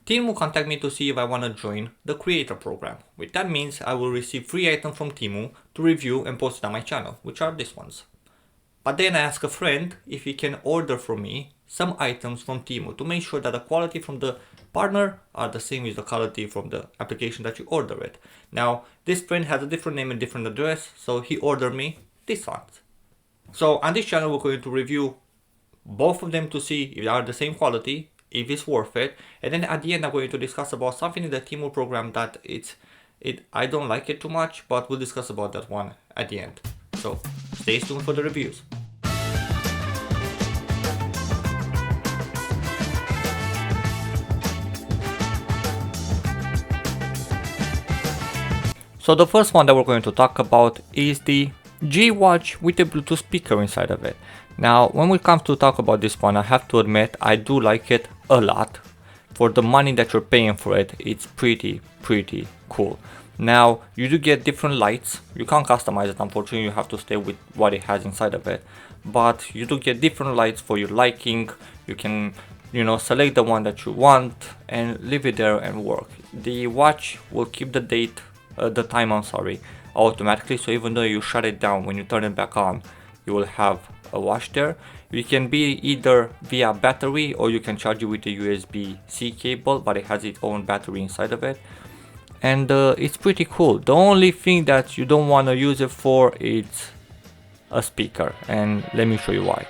Temu contact me to see if I want to join the creator program, which that means I will receive free items from Temu to review and post it on my channel, which are these ones. But then I ask a friend if he can order for me some items from Temu to make sure that the quality from the partner are the same as the quality from the application that you order it. Now, this friend has a different name and different address, so he ordered me these ones. So on this channel, we're going to review both of them to see if they are the same quality, if it's worth it, and then at the end I'm going to discuss about something in the Temu program that I don't like it too much, but we'll discuss about that one at the end. So stay tuned for the reviews. So the first one that we're going to talk about is the G Watch with a Bluetooth speaker inside of it. Now, when we come to talk about this one, I have to admit I do like it a lot. For the money that you're paying for it, it's pretty cool. Now, you do get different lights. You can't customize it, unfortunately. You have to stay with what it has inside of it. But you do get different lights for your liking. You can, select the one that you want and leave it there and work. The watch will keep the time on, automatically. So even though you shut it down, when you turn it back on, you will have a watch there. You can be either via battery or you can charge it with a USB-C cable, but it has its own battery inside of it. And it's pretty cool. The only thing that you don't want to use it for is a speaker, and let me show you why.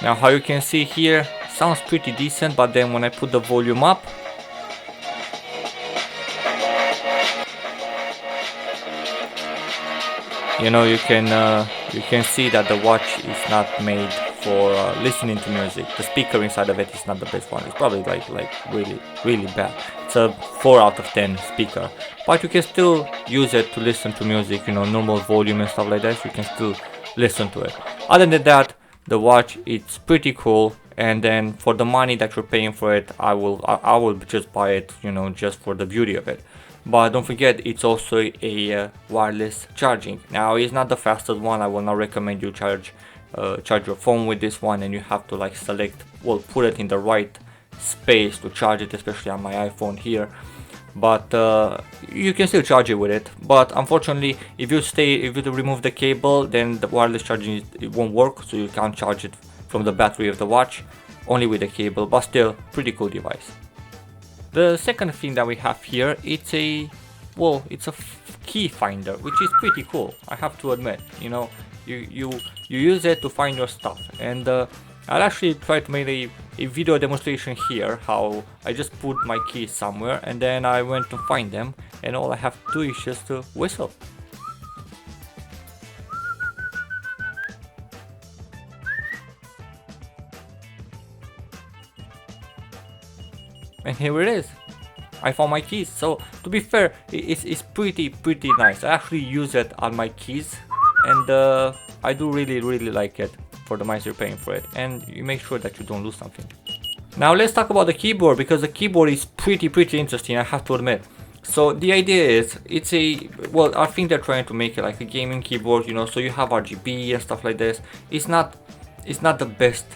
Now, how you can see here, sounds pretty decent, but then when I put the volume up, you can see that the watch is not made for listening to music. The speaker inside of it is not the best one. It's probably like really bad. It's a 4 out of 10 speaker, but you can still use it to listen to music. Normal volume and stuff like that. You can still listen to it. Other than that, the watch, it's pretty cool. And then for the money that you're paying for it, I will just buy it, just for the beauty of it. But don't forget, it's also a wireless charging. Now, it's not the fastest one. I will not recommend you charge your phone with this one, and you have to put it in the right space to charge it, especially on my iPhone here. But you can still charge it with it. But unfortunately, if you remove the cable, then the wireless charging it won't work, so you can't charge it from the battery of the watch, only with the cable. But still, pretty cool device. The second thing that we have here, it's a key finder, which is pretty cool. I have to admit, you use it to find your stuff, and I'll actually try to make a video demonstration here, how I just put my keys somewhere and then I went to find them, and all I have to do is just to whistle. And here it is. I found my keys. So to be fair, it's pretty nice. I actually use it on my keys, and I do really like it for the money you're paying for it. And you make sure that you don't lose something. Now let's talk about the keyboard, because the keyboard is pretty interesting, I have to admit. So the idea is, I think they're trying to make it like a gaming keyboard, so you have RGB and stuff like this. It's not the best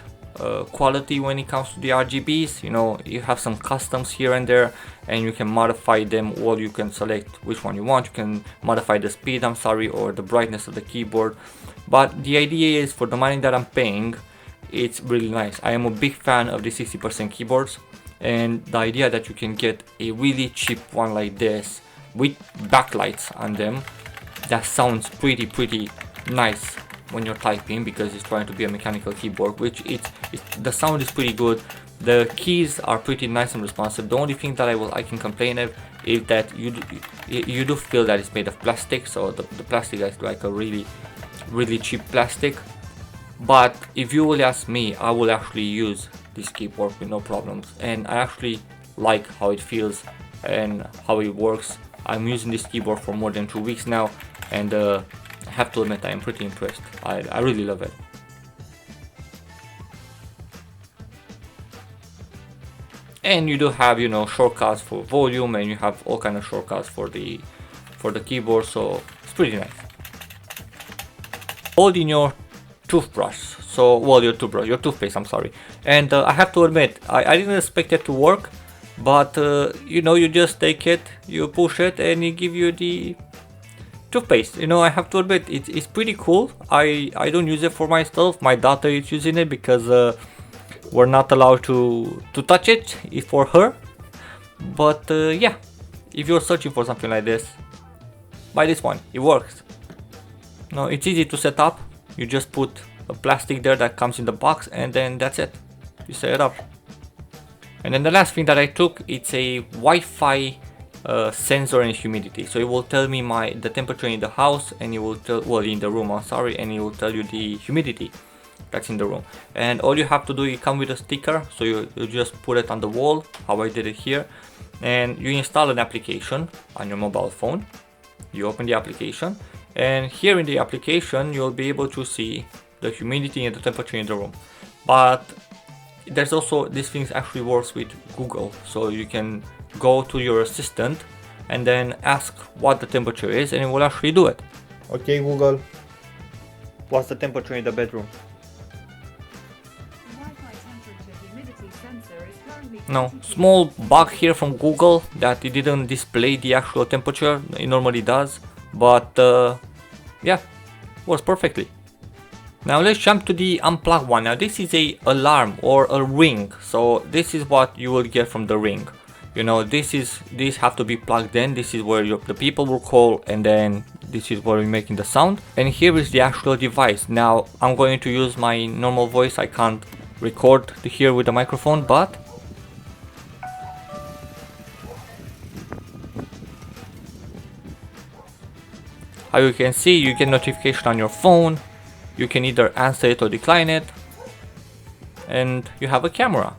quality when it comes to the RGBs. You have some customs here and there, and you can modify them, or you can select which one you want. You can modify the speed, or the brightness of the keyboard. But the idea is, for the money that I'm paying, it's really nice. I am a big fan of the 60% keyboards, and the idea that you can get a really cheap one like this with backlights on them, that sounds pretty nice when you're typing, because it's trying to be a mechanical keyboard, which the sound is pretty good. The keys are pretty nice and responsive. The only thing that I can complain of is that you do feel that it's made of plastic, so the plastic is like a really cheap plastic. But if you will ask me, I will actually use this keyboard with no problems, and I actually like how it feels and how it works. I'm using this keyboard for more than 2 weeks now, and I have to admit I am pretty impressed. I really love it. And you do have, shortcuts for volume, and you have all kind of shortcuts for the keyboard, so it's pretty nice. Holding your toothbrush. So, well, your toothbrush, your toothpaste, I'm sorry. And I have to admit, I didn't expect it to work, but you know, you just take it, you push it, and it give you the toothpaste. You know, I have to admit, it's pretty cool. I don't use it for myself. My daughter is using it because we're not allowed to touch it. It's for her. But yeah, if you're searching for something like this, buy this one. It works. No, it's easy to set up. You just put a plastic there that comes in the box, and then that's it. You set it up. And then the last thing that I took, it's a Wi-Fi sensor and humidity. So it will tell me the temperature in the house, and it will tell, well, in the room, I'm sorry, and it will tell you the humidity that's in the room. And all you have to do, it comes with a sticker, so you just put it on the wall, how I did it here, and you install an application on your mobile phone. You open the application, and here in the application you'll be able to see the humidity and the temperature in the room. But there's also, this thing actually works with Google, so you can go to your assistant and then ask what the temperature is, and it will actually do it. Okay, Google, what's the temperature in the bedroom? No, small bug here from Google that it didn't display the actual temperature. It normally does, but yeah, works perfectly. Now let's jump to the unplugged one. Now this is a alarm or a ring, so this is what you will get from the ring. You know, these have to be plugged in. This is where the people will call, and then this is where we're making the sound. And here is the actual device. Now I'm going to use my normal voice. I can't record here with the microphone, but how you can see, you get notification on your phone. You can either answer it or decline it, and you have a camera.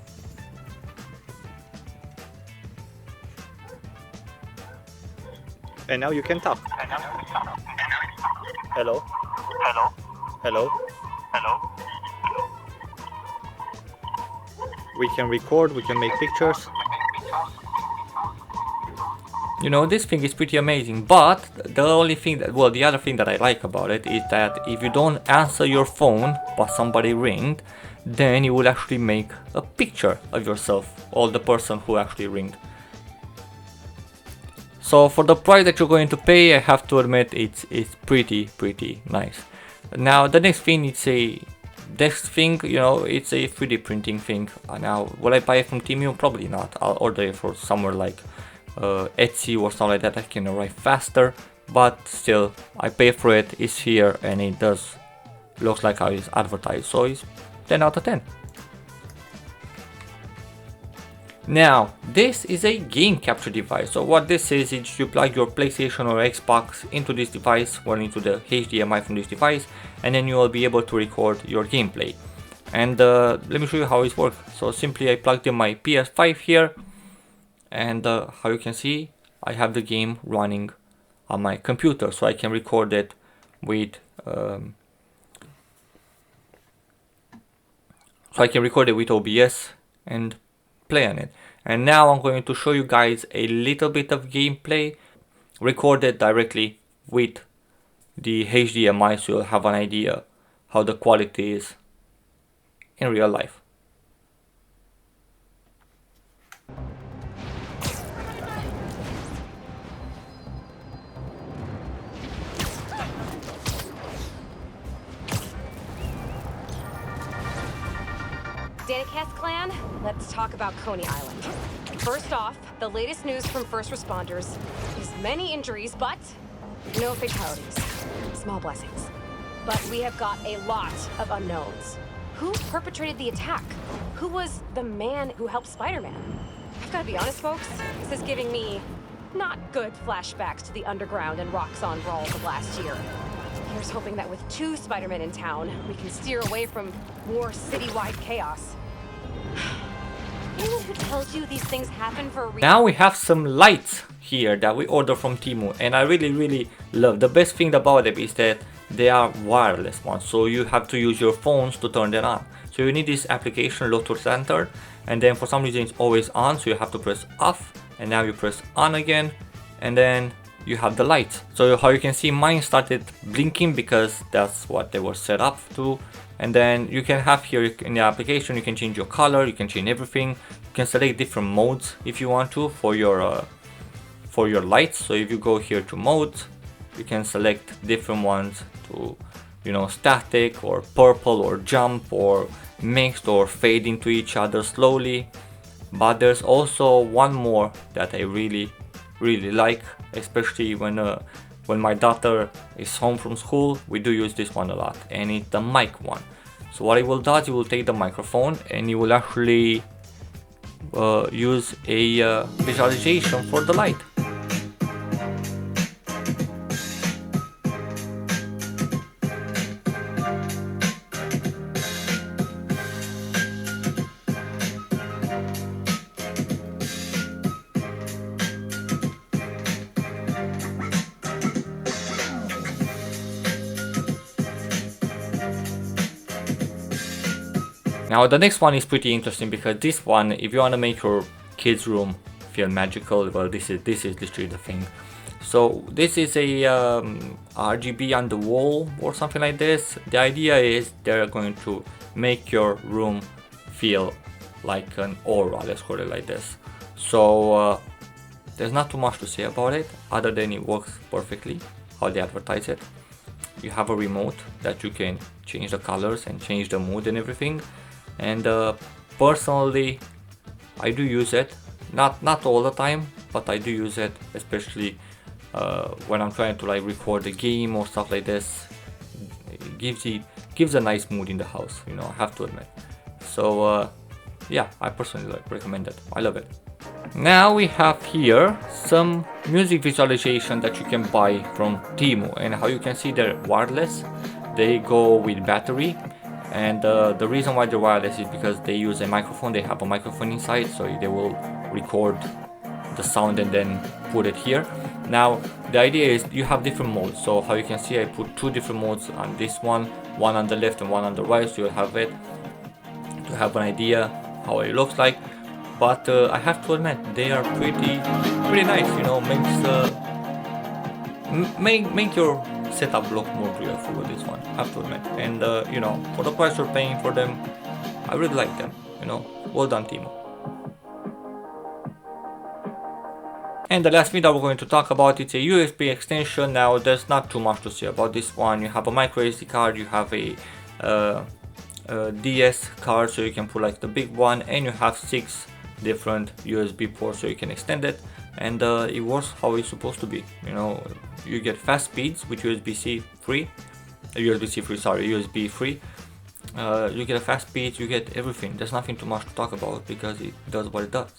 And now you can talk. Hello. Hello. Hello. Hello. We can record, we can make pictures. You know, this thing is pretty amazing, but the only thing that, well, the other thing that I like about it is that if you don't answer your phone but somebody ringed, then you will actually make a picture of yourself or the person who actually ringed. So for the price that you're going to pay, I have to admit it's pretty nice. Now the next thing, it's a desk thing, you know, it's a 3D printing thing. Now will I buy it from Temu? Probably not. I'll order it for somewhere like Etsy or something like that. I can arrive faster, but still I pay for it. It's here and it does looks like how it's advertised, so it's 10 out of 10. Now this is a game capture device. So what this is you plug your PlayStation or Xbox into this device or into the HDMI from this device, and then you will be able to record your gameplay. And let me show you how it works. So simply I plugged in my PS5 here, and how you can see, I have the game running on my computer, so I can record it with OBS and play on it. And now I'm going to show you guys a little bit of gameplay recorded directly with the HDMI, so you'll have an idea how the quality is in real life. Danicast clan, let's talk about Coney Island. First off, the latest news from first responders is many injuries, but no fatalities. Small blessings. But we have got a lot of unknowns. Who perpetrated the attack? Who was the man who helped Spider-Man? I've got to be honest, folks, this is giving me not good flashbacks to the underground and Roxxon brawls of last year. Here's hoping that with 2 Spider-Men in town, we can steer away from more citywide chaos. Anyone who tells you these things happen for a reason? Now we have some lights here that we order from Temu, and I really love. The best thing about them is that they are wireless ones, so you have to use your phones to turn them on. So you need this application Lotus Center, and then for some reason it's always on, so you have to press off, and now you press on again, and then you have the lights. So how you can see, mine started blinking because that's what they were set up to. And then you can have here in the application, you can change your color, you can change everything. You can select different modes if you want to for your lights. So if you go here to modes, you can select different ones to, you know, static or purple or jump or mixed or fade into each other slowly. But there's also one more that I really like, especially when my daughter is home from school. We do use this one a lot, and it's the mic one. So what it will do, it will take the microphone and it will actually use a visualization for the light. Now the next one is pretty interesting, because this one, if you want to make your kids' room feel magical, well, this is literally the thing. So this is a RGB on the wall or something like this. The idea is they're going to make your room feel like an aura, let's call it like this. So there's not too much to say about it, other than it works perfectly how they advertise it. You have a remote that you can change the colors and change the mood and everything. And personally, I do use it, not all the time, but I do use it, especially when I'm trying to like record a game or stuff like this. It gives a nice mood in the house, you know, I have to admit. So yeah, I personally recommend it. I love it. Now we have here some music visualization that you can buy from Temu, and how you can see they're wireless. They go with battery. And the reason why they're wireless is because they use a microphone. They have a microphone inside, so they will record the sound and then put it here. Now the idea is you have different modes. So how you can see, I put two different modes on this one on the left and one on the right, so you'll have it to have an idea how it looks like. But I have to admit, they are pretty nice, you know. Make your setup look more beautiful with this one, I have to admit. And you know, for the price you're paying for them, I really like them, you know. Well done, Temu. And the last thing that we're going to talk about, it's a USB extension. Now there's not too much to say about this one. You have a micro SD card, you have a DS card, so you can put like the big one, and you have 6 different USB ports, so you can extend it. And it works how it's supposed to be. You know, you get fast speeds with USB-C free. You get a fast speed, you get everything. There's nothing too much to talk about because it does what it does.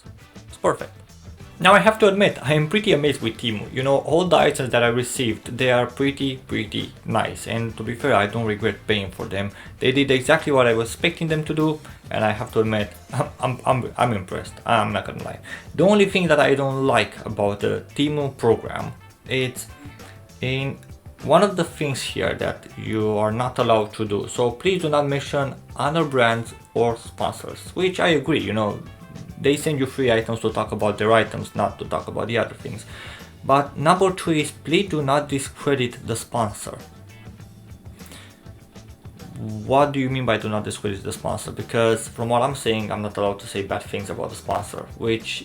It's perfect. Now I have to admit, I am pretty amazed with Temu. You know, all the items that I received, they are pretty nice. And to be fair, I don't regret paying for them. They did exactly what I was expecting them to do, and I have to admit, I'm impressed. I'm not gonna lie. The only thing that I don't like about the Temu program, it's in one of the things here that you are not allowed to do. So please do not mention other brands or sponsors, which I agree, you know. They send you free items to talk about their items, not to talk about the other things. But number 3 is, please do not discredit the sponsor. What do you mean by do not discredit the sponsor? Because from what I'm saying, I'm not allowed to say bad things about the sponsor, which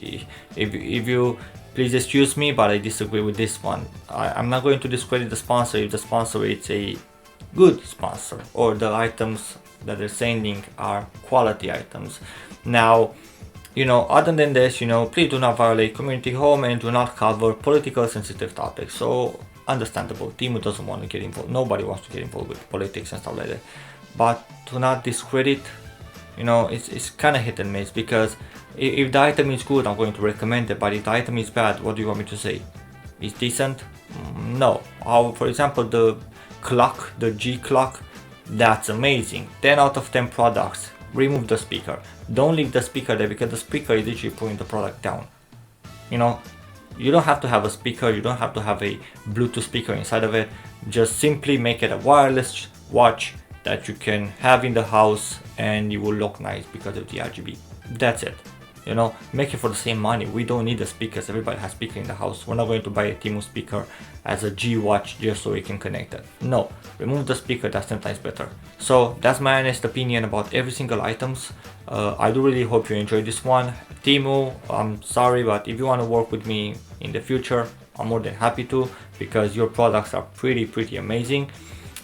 if you please excuse me, but I disagree with this one. I'm not going to discredit the sponsor if the sponsor is a good sponsor or the items that they're sending are quality items. Now, you know, other than this, you know, please do not violate community home and do not cover political sensitive topics. So understandable, Temu doesn't want to get involved. Nobody wants to get involved with politics and stuff like that. But do not discredit, you know, it's kind of hit and miss, because if the item is good, I'm going to recommend it. But if the item is bad, what do you want me to say? It's decent? No. For example, the clock, the G clock, that's amazing. 10 out of 10 products. Remove the speaker. Don't leave the speaker there, because the speaker is literally putting the product down. You know, you don't have to have a speaker, you don't have to have a Bluetooth speaker inside of it. Just simply make it a wireless watch that you can have in the house, and it will look nice because of the RGB. That's it. You know, make it for the same money. We don't need the speakers. Everybody has speaker in the house. We're not going to buy a Temu speaker as a G watch just so we can connect it. No, remove the speaker, that's 10 times better. So that's my honest opinion about every single items. I do really hope you enjoyed this one. Temu, I'm sorry, but if you want to work with me in the future, I'm more than happy to, because your products are pretty amazing.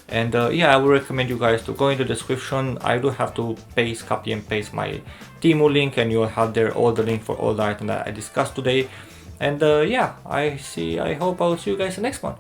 And yeah, I would recommend you guys to go in the description. I do have to copy and paste my Temu link, and you'll have there all the link for all the items that I discussed today. And yeah, I hope I'll see you guys in the next one.